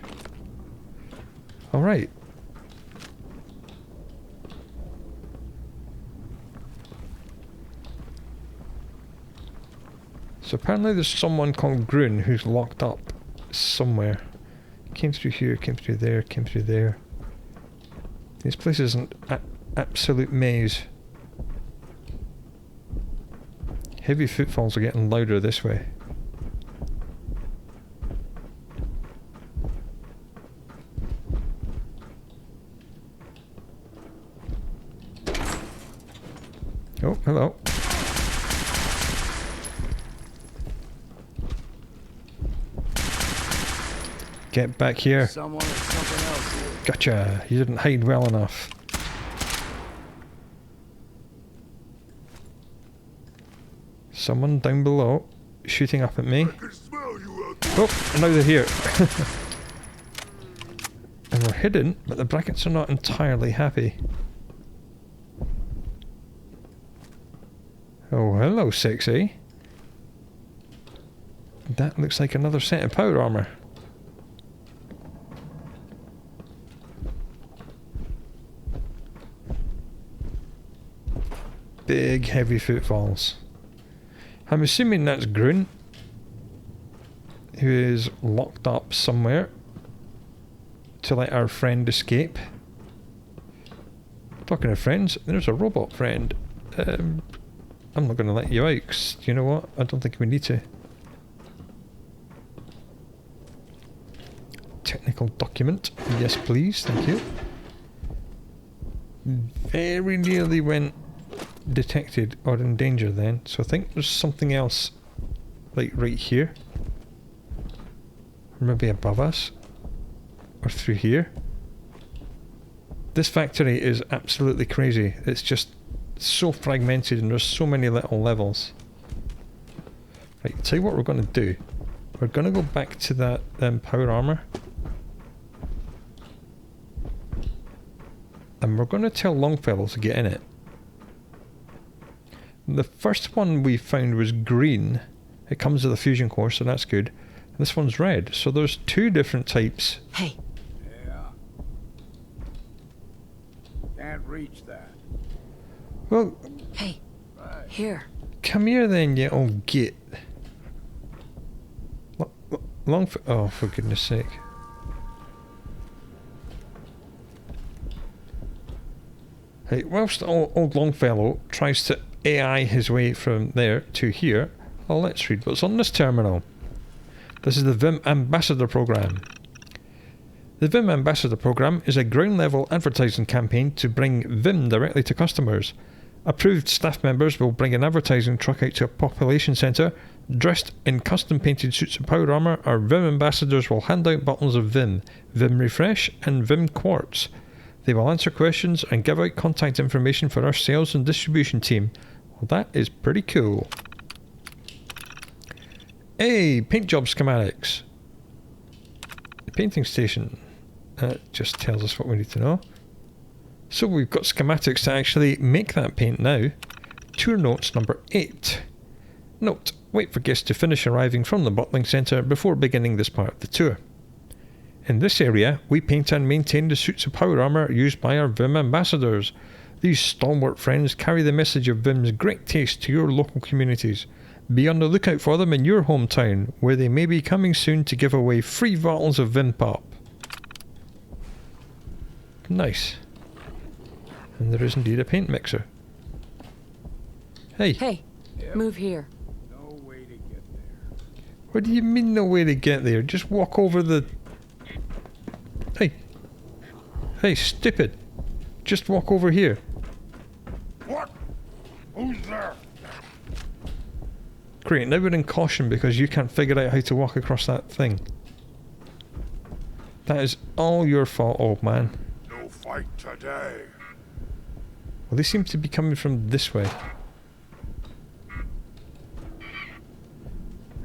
Alright. So apparently there's someone called Grun who's locked up somewhere. Came through here, came through there, came through there. This place is an absolute maze. Heavy footfalls are getting louder this way. Oh, hello. Get back here. Someone or something else here. Gotcha. You didn't hide well enough. Someone down below shooting up at me. I can smell you out there. Oh, and now they're here. And we're hidden, but the brackets are not entirely happy. Oh, hello, sexy. That looks like another set of power armor. Big, heavy footfalls. I'm assuming that's Grun, who is locked up somewhere to let our friend escape. Talking of friends, there's a robot friend. I'm not going to let you out, 'cause you know what? I don't think we need to. Technical document. Yes, please. Thank you. Very nearly went detected or in danger then. So I think there's something else, like right here. Or maybe above us. Or through here. This factory is absolutely crazy. It's just so fragmented and there's so many little levels. Right, tell you what we're going to do. We're going to go back to that power armor. And we're going to tell Longfellow to get in it. The first one we found was green. It comes with a fusion core, so that's good. And this one's red. So there's two different types. Hey, Yeah. Can't reach that. Well, hey, Right. here. come here then, you old git. Oh, for goodness sake. Hey, whilst old Longfellow tries to AI his way from there to here, well, let's read what's on this terminal. This is the Vim Ambassador Program. The Vim Ambassador Program is a ground-level advertising campaign to bring Vim directly to customers. Approved staff members will bring an advertising truck out to a population centre. Dressed in custom-painted suits of power armour, our Vim ambassadors will hand out bottles of Vim, Vim Refresh and Vim Quartz. They will answer questions and give out contact information for our sales and distribution team. Well, that is pretty cool. Hey, paint job schematics. The painting station. That just tells us what we need to know. So we've got schematics to actually make that paint now. Tour notes number 8. Note, wait for guests to finish arriving from the bottling centre before beginning this part of the tour. In this area, we paint and maintain the suits of power armour used by our Vim ambassadors. These stalwart friends carry the message of Vim's great taste to your local communities. Be on the lookout for them in your hometown, where they may be coming soon to give away free bottles of Vim Pop. Nice. And there is indeed a paint mixer. Hey, Hey, move here. No way to get there. what do you mean no way to get there? Just walk over the... Hey. Hey, stupid. Just walk over here. What? Who's there? Great, now we're in caution because you can't figure out how to walk across that thing. That is all your fault, old man. No fight today. Well, they seem to be coming from this way.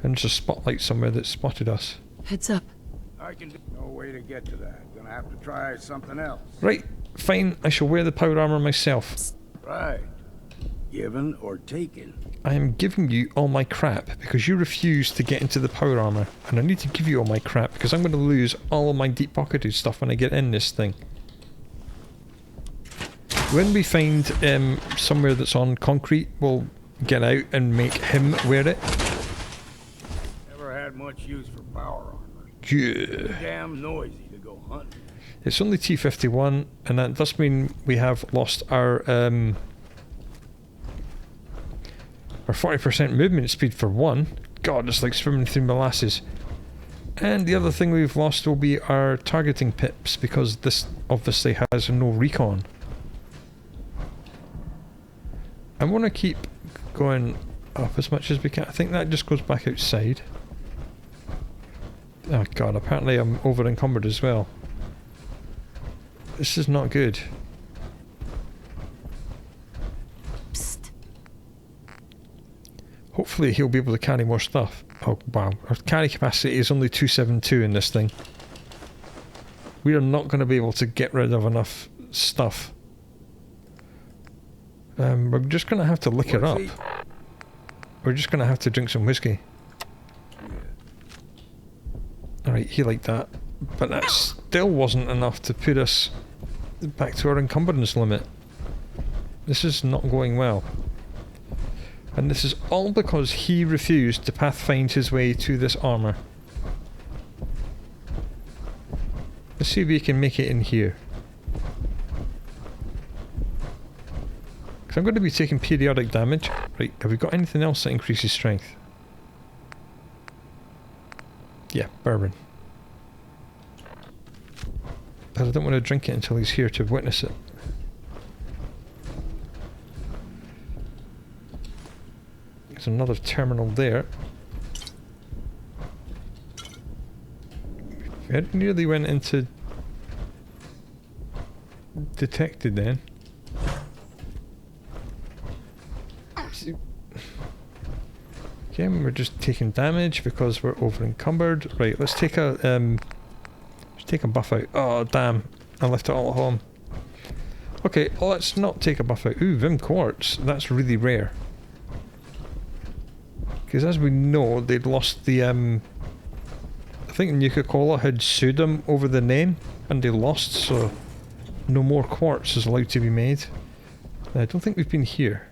And there's a spotlight somewhere that spotted us. Heads up. I can do no way to get to that. Gonna have to try something else. Right, fine, I shall wear the power armor myself. Right. Given or taken. I am giving you all my crap because you refuse to get into the power armor. And I need to give you all my crap because I'm going to lose all of my deep-pocketed stuff when I get in this thing. When we find somewhere that's on concrete, we'll get out and make him wear it. Never had much use for power armor. Yeah. Damn noisy to go hunting. It's only T51, and that does mean we have lost our 40% movement speed for one. God, it's like swimming through molasses. And the other thing we've lost will be our targeting pips, because this obviously has no recon. I want to keep going up as much as we can. I think that just goes back outside. Oh god, apparently I'm over encumbered as well. This is not good. Psst. Hopefully he'll be able to carry more stuff. Oh wow, our carry capacity is only 272 in this thing. We are not going to be able to get rid of enough stuff. We're just going to have to lick it up. We're just going to have to drink some whiskey. Alright, he liked that. But that still wasn't enough to put us back to our encumbrance limit. This is not going well. And this is all because he refused to pathfind his way to this armour. Let's see if we can make it in here. Because I'm going to be taking periodic damage. Right, have we got anything else that increases strength? Yeah, bourbon. But I don't want to drink it until he's here to witness it. There's another terminal there. It nearly went into detected then. Again, we're just taking damage because we're over encumbered. Right, let's take a buff out. Oh damn, I left it all at home. Okay, well, let's not take a buff out. Ooh, Vim quartz. That's really rare. Because as we know, they'd lost the I think Nuka-Cola had sued them over the name, and they lost, so no more quartz is allowed to be made. I don't think we've been here.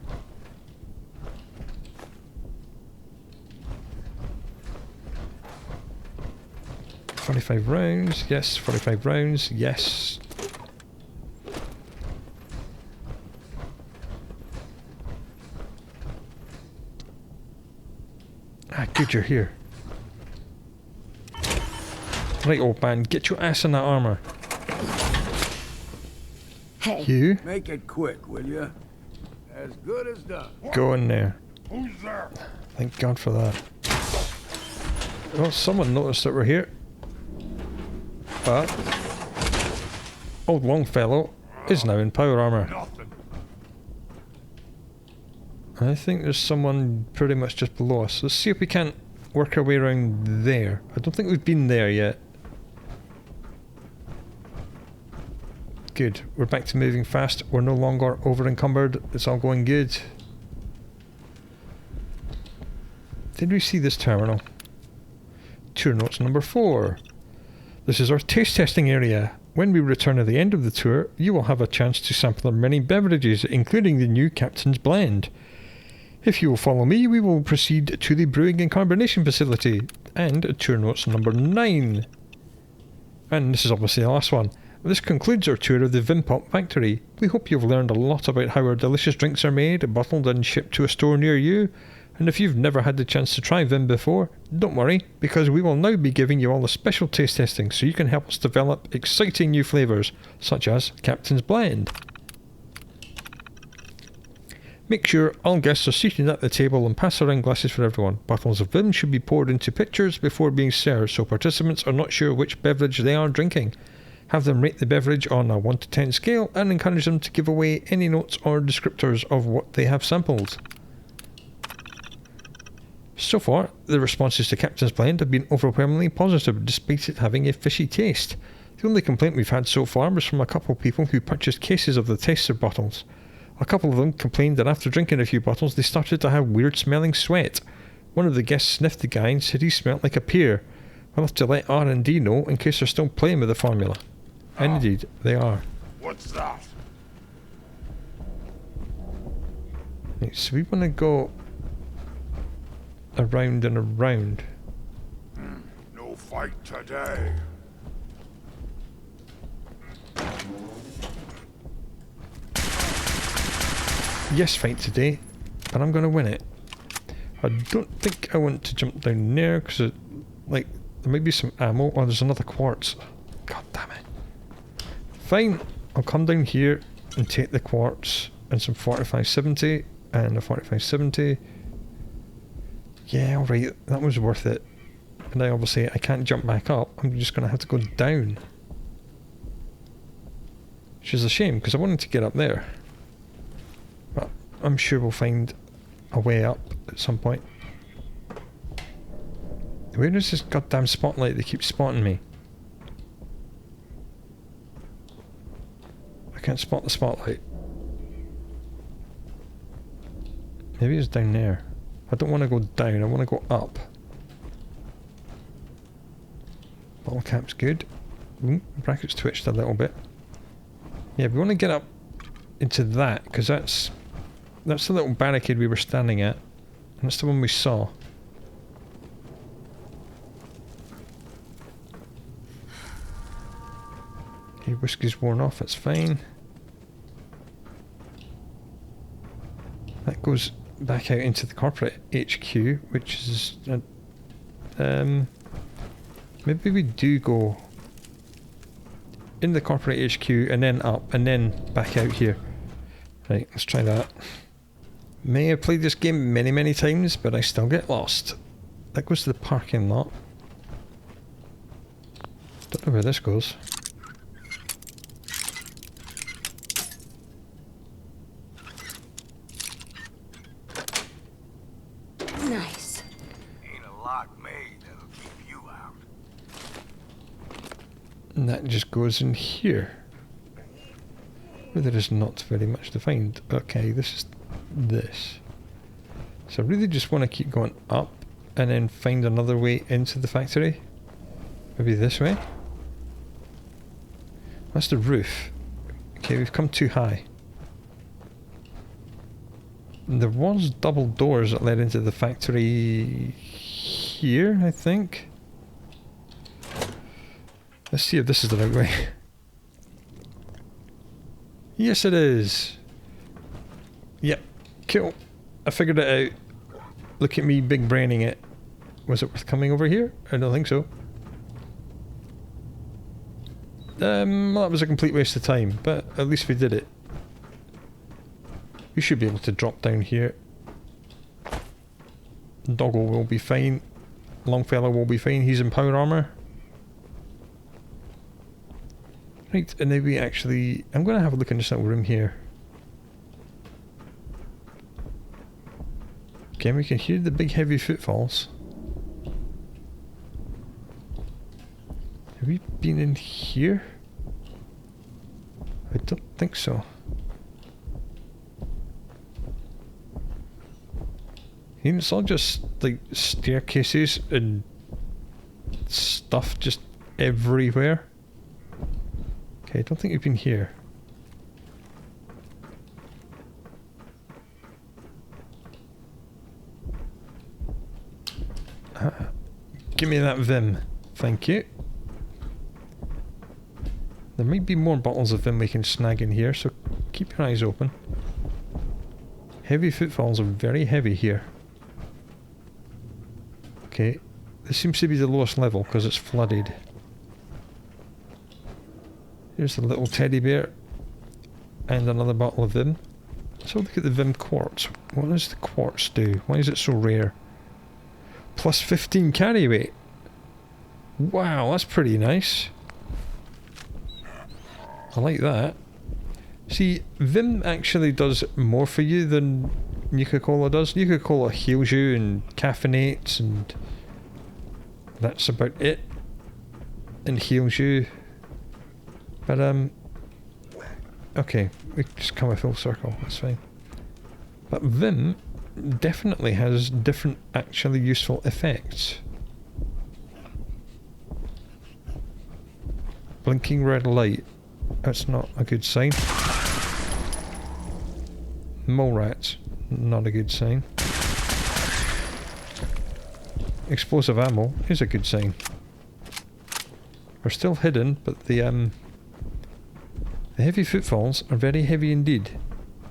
$45 rounds, yes. 45 rounds, yes. Ah, good, you're here. Right, old man, get your ass in that armour. Hey. You? Make it quick, will you? As good as done. Go in there. Who's there? Thank God for that. Well, someone noticed that we're here. But old Longfellow is now in power armour. Nothing. I think there's someone pretty much just below us. Let's see if we can't work our way around there. I don't think we've been there yet. Good. We're back to moving fast. We're no longer over encumbered. It's all going good. Did we see this terminal? Tour notes number 4. This is our taste testing area. When we return at the end of the tour, you will have a chance to sample our many beverages, including the new Captain's Blend. If you will follow me, we will proceed to the brewing and carbonation facility. And tour notes number 9. And this is obviously the last one. This concludes our tour of the Vim Pop Factory. We hope you've learned a lot about how our delicious drinks are made, bottled and shipped to a store near you. And if you've never had the chance to try Vim before, don't worry, because we will now be giving you all the special taste testing so you can help us develop exciting new flavours, such as Captain's Blend. Make sure all guests are seated at the table and pass around glasses for everyone. Bottles of Vim should be poured into pitchers before being served so participants are not sure which beverage they are drinking. Have them rate the beverage on a 1 to 10 scale and encourage them to give away any notes or descriptors of what they have sampled. So far, the responses to Captain's Blend have been overwhelmingly positive despite it having a fishy taste. The only complaint we've had so far was from a couple of people who purchased cases of the tester bottles. A couple of them complained that after drinking a few bottles they started to have weird smelling sweat. One of the guests sniffed the guy and said he smelled like a pear. We'll have to let R&D know in case they're still playing with the formula. And indeed, they are. What's that? Right, so we want to go around and around. No fight. fight today. Yes, fight today, but I'm going to win it. I don't think I want to jump down there because, like, there might be some ammo. Oh, there's another quartz. God damn it. Fine, I'll come down here and take the quartz and some 4570 and a 4570. Yeah, alright, that was worth it. And now obviously I can't jump back up. I'm just going to have to go down. Which is a shame because I wanted to get up there. But I'm sure we'll find a way up at some point. Where is this goddamn spotlight that keeps spotting me? I can't spot the spotlight. Maybe it's down there. I don't want to go down, I want to go up. Bottle cap's good. Ooh, brackets twitched a little bit. Yeah, we want to get up into that, because that's the little barricade we were standing at. And that's the one we saw. Okay, whiskey's worn off, that's fine. That goes back out into the corporate HQ, which is... maybe we do go in the corporate HQ and then up and then back out here. Right, let's try that. May have played this game many times, but I still get lost. That goes to the parking lot. Don't know where this goes. Nice. Ain't a lock made that'll keep you out. And that just goes in here. Where there is not very much to find. Okay, this is this. So I really just want to keep going up and then find another way into the factory. Maybe this way? That's the roof. Okay, we've come too high. There was double doors that led into the factory here, I think. Let's see if this is the right way. Yes, it is. Yep, cool. I figured it out. Look at me big braining it. Was it worth coming over here? I don't think so. Well, that was a complete waste of time, but at least we did it. We should be able to drop down here. Doggo will be fine. Longfellow will be fine. He's in power armor. Right, and then we actually... I'm going to have a look in this little room here. Okay, we can hear the big heavy footfalls. Have we been in here? I don't think so. And it's all just like staircases and stuff just everywhere. Okay, I don't think we've been here. Give me that Vim. Thank you. There might be more bottles of Vim we can snag in here, so keep your eyes open. Heavy footfalls are very heavy here. Okay, this seems to be the lowest level because it's flooded. Here's the little teddy bear. And another bottle of Vim. So look at the Vim quartz. What does the quartz do? Why is it so rare? Plus 15 carry weight. Wow, that's pretty nice. I like that. See, Vim actually does more for you than Nuka-Cola does. Nuka-Cola heals you and caffeinates and that's about it. And heals you. But okay, we just come a full circle, that's fine. But Vim definitely has different actually useful effects. Blinking red light. That's not a good sign. Mole rats. Not a good sign. Explosive ammo is a good sign. We're still hidden, but the heavy footfalls are very heavy indeed.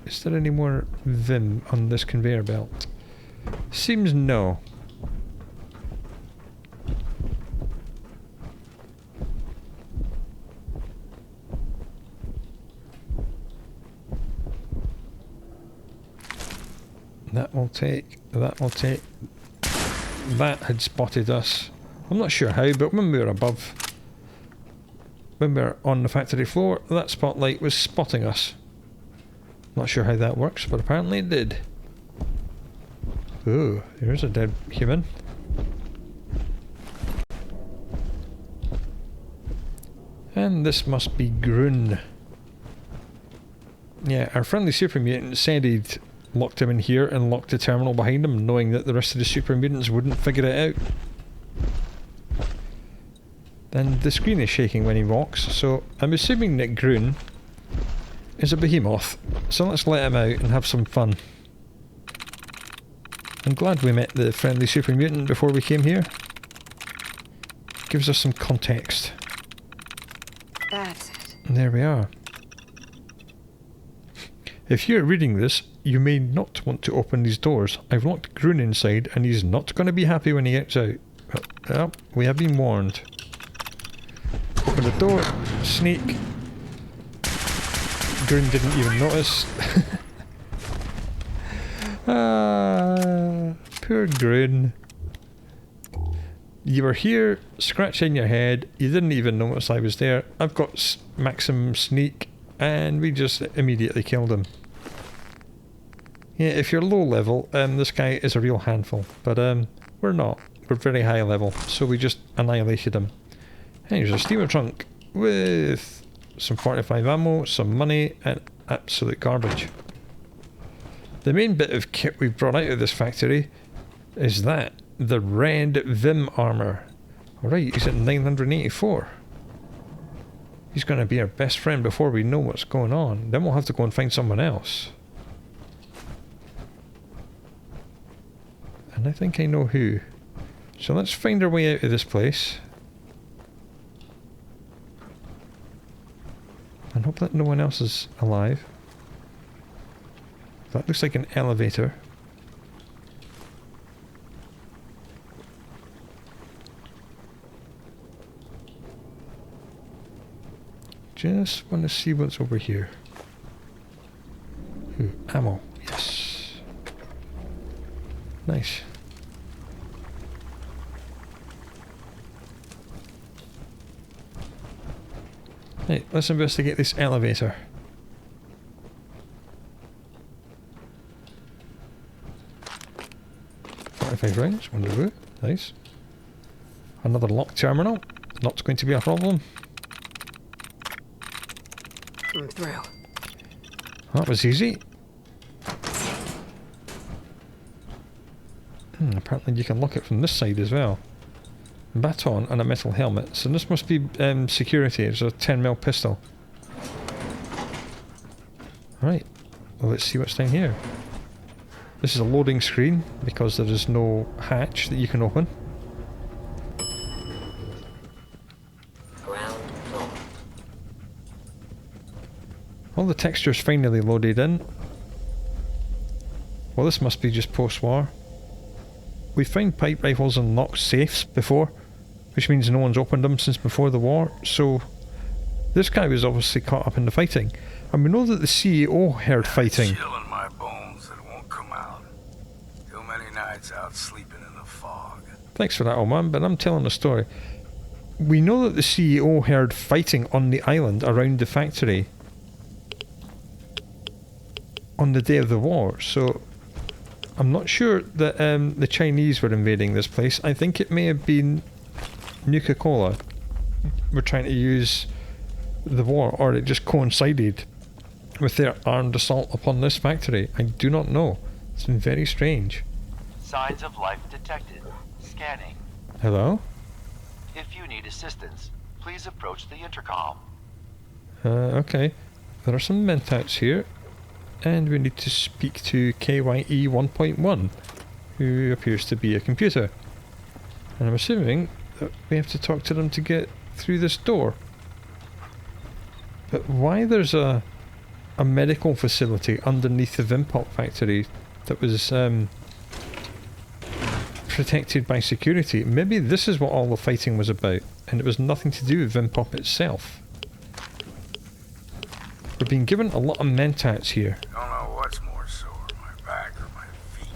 Is there any more Vim on this conveyor belt? Seems no. That will take, that will take. That had spotted us. I'm not sure how, but when we were above, when we were on the factory floor, that spotlight was spotting us. Not sure how that works, but apparently it did. Ooh, here's a dead human. And this must be Grun. Yeah, our friendly super mutant said he'd locked him in here and locked the terminal behind him, knowing that the rest of the super mutants wouldn't figure it out. Then the screen is shaking when he walks, so I'm assuming that Grun is a behemoth. So let's let him out and have some fun. I'm glad we met the friendly super mutant before we came here. Gives us some context. That's it. And there we are. If you're reading this, you may not want to open these doors. I've locked Grun inside and he's not going to be happy when he gets out. Well, we have been warned. Open the door, sneak. Grun didn't even notice. Poor Grun. You were here, scratching your head, you didn't even notice I was there. I've got maximum sneak, and we just immediately killed him. Yeah, if you're low level, this guy is a real handful, but we're not. We're very high level, so we just annihilated him. And here's a steamer trunk with some 45 ammo, some money, and absolute garbage. The main bit of kit we've brought out of this factory is that. The red Vim armor. Alright, he's at 984. He's going to be our best friend before we know what's going on. Then we'll have to go and find someone else. And I think I know who. So let's find our way out of this place. And hope that no one else is alive. That looks like an elevator. Just want to see what's over here. Ooh, ammo. Yes. Nice. Right, let's investigate this elevator. $45 rounds, wonderful. Nice. Another locked terminal. Not going to be a problem. I'm through. That was easy. Apparently you can lock it from this side as well. Baton and a metal helmet. So this must be security. It's a 10mm pistol. Right. Well, let's see what's down here. This is a loading screen because there is no hatch that you can open. All the textures finally loaded in. Well, this must be just post-war. We found pipe rifles and locked safes before, which means no one's opened them since before the war, so this guy was obviously caught up in the fighting. And we know that the CEO heard fighting. Chill in my bones that won't come out. Too many nights out sleeping in the fog. Thanks for that, old man, but I'm telling a story. We know that the CEO heard fighting on the island around the factory on the day of the war, so I'm not sure that the Chinese were invading this place. I think it may have been Nuka-Cola were trying to use the war, or it just coincided with their armed assault upon this factory. I do not know. It's been very strange. Signs of life detected. Scanning. Hello? If you need assistance, please approach the intercom. Okay. There are some mentouts here. And we need to speak to KYE 1.1, who appears to be a computer. And I'm assuming that we have to talk to them to get through this door. But why there's a medical facility underneath the Vim Pop Factory that was protected by security? Maybe this is what all the fighting was about, and it was nothing to do with Vim Pop itself. We're being given a lot of mentats here. Don't know what's more sore, my back or my feet.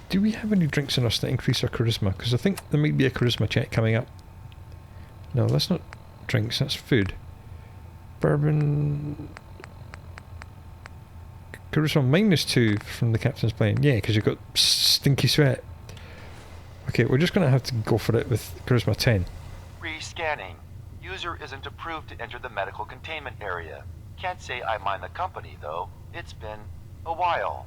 Do we have any drinks in us that increase our charisma? Because I think there might be a charisma check coming up. No, that's not drinks, that's food. Bourbon... Charisma -2 from the captain's plane. Yeah, because you've got stinky sweat. Okay, we're just going to have to go for it with charisma 10. Re-scanning. User isn't approved to enter the medical containment area. Can't say I mind the company, though. It's been a while.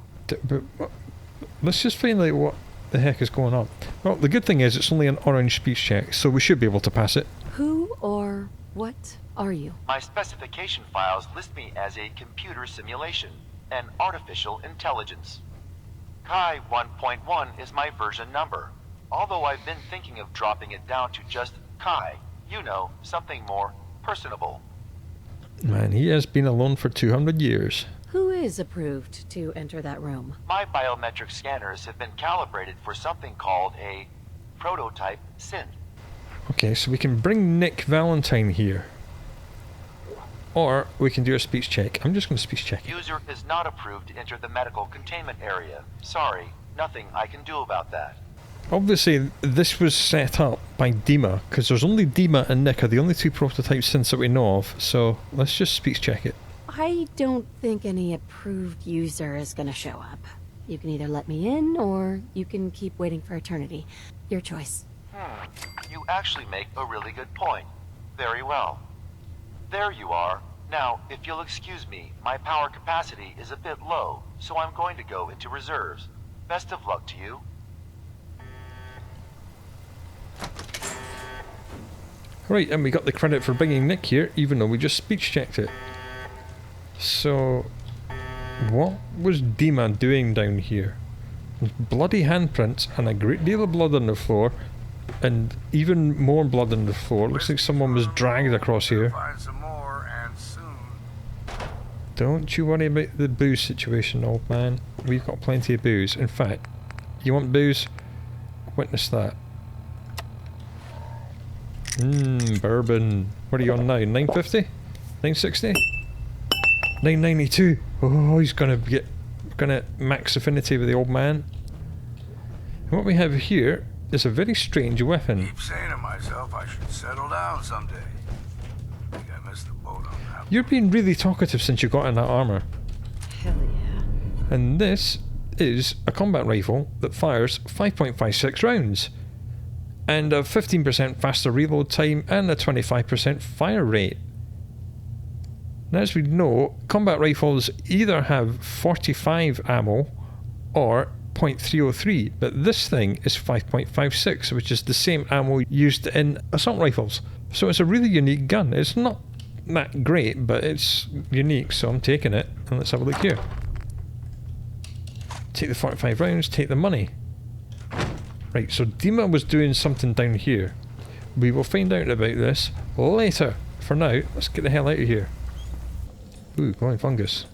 Let's just find out what the heck is going on. Well, the good thing is it's only an orange speech check, so we should be able to pass it. Who or what are you? My specification files list me as a computer simulation, an artificial intelligence. Chi 1.1 is my version number, although I've been thinking of dropping it down to just Chi. You know, something more personable. Man, he has been alone for 200 years. Who is approved to enter that room? My biometric scanners have been calibrated for something called a prototype synth. Okay, so we can bring Nick Valentine here. Or we can do a speech check. I'm just going to speech check it. User is not approved to enter the medical containment area. Sorry, nothing I can do about that. Obviously, this was set up by Dima, because there's only Dima and Nick are the only two prototype synths that we know of, so let's just speech check it. I don't think any approved user is gonna show up. You can either let me in, or you can keep waiting for eternity. Your choice. You actually make a really good point. Very well. There you are. Now, if you'll excuse me, my power capacity is a bit low, so I'm going to go into reserves. Best of luck to you. Right, and we got the credit for bringing Nick here, even though we just speech checked it. So, what was Dima doing down here? Bloody handprints and a great deal of blood on the floor, and even more blood on the floor. Looks like someone was dragged across here. Find some more, and soon. Don't you worry about the booze situation, old man. We've got plenty of booze. In fact, you want booze? Witness that. Bourbon. What are you on now? 950? 960? 992. Oh, he's gonna max affinity with the old man. And what we have here is a very strange weapon. Keep saying to myself I should settle down someday. I think I missed the boat on that. You're being really talkative since you got in that armor. Hell yeah. And this is a combat rifle that fires 5.56 rounds. And a 15% faster reload time and a 25% fire rate. Now, as we know, combat rifles either have 45 ammo or .303, but this thing is 5.56, which is the same ammo used in assault rifles. So it's a really unique gun. It's not that great, but it's unique, so I'm taking it. And let's have a look here. Take the 45 rounds, take the money. Right, so Dima was doing something down here. We will find out about this later. For now, let's get the hell out of here. Ooh, glowing fungus.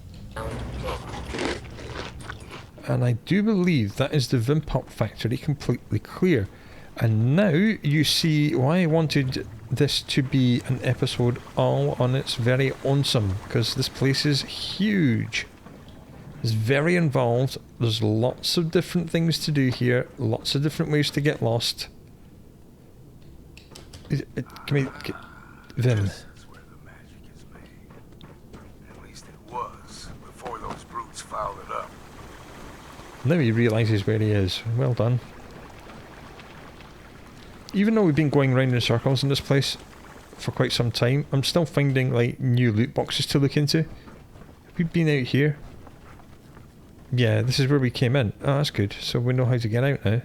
And I do believe that is the Vim Pop Factory completely clear. And now you see why I wanted this to be an episode all on its very lonesome, because this place is huge. It's very involved. There's lots of different things to do here, lots of different ways to get lost. Vim. This is where the magic is made. At least it was, before those brutes fouled it up. Now he realises where he is. Well done. Even though we've been going round in circles in this place for quite some time, I'm still finding like new loot boxes to look into. Have we been out here? Yeah, this is where we came in. Oh, that's good. So we know how to get out now.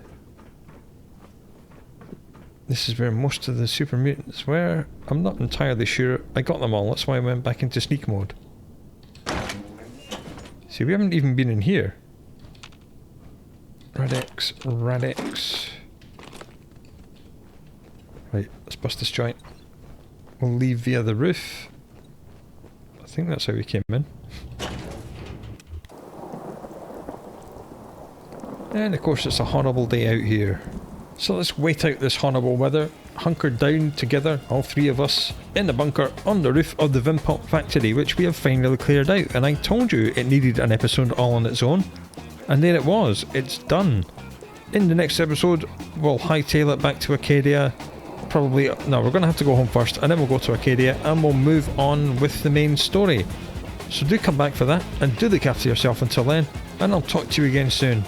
This is where most of the Super Mutants were. I'm not entirely sure. I got them all. That's why I went back into sneak mode. See, we haven't even been in here. Radix, Radix. Right, let's bust this joint. We'll leave via the roof. I think that's how we came in. And of course it's a horrible day out here. So let's wait out this horrible weather, hunker down together, all three of us, in the bunker on the roof of the Vim Pop Factory, which we have finally cleared out. And I told you it needed an episode all on its own. And there it was, it's done. In the next episode, we'll hightail it back to Arcadia. Probably, no, we're going to have to go home first, and then we'll go to Arcadia, and we'll move on with the main story. So do come back for that, and do look after yourself until then, and I'll talk to you again soon.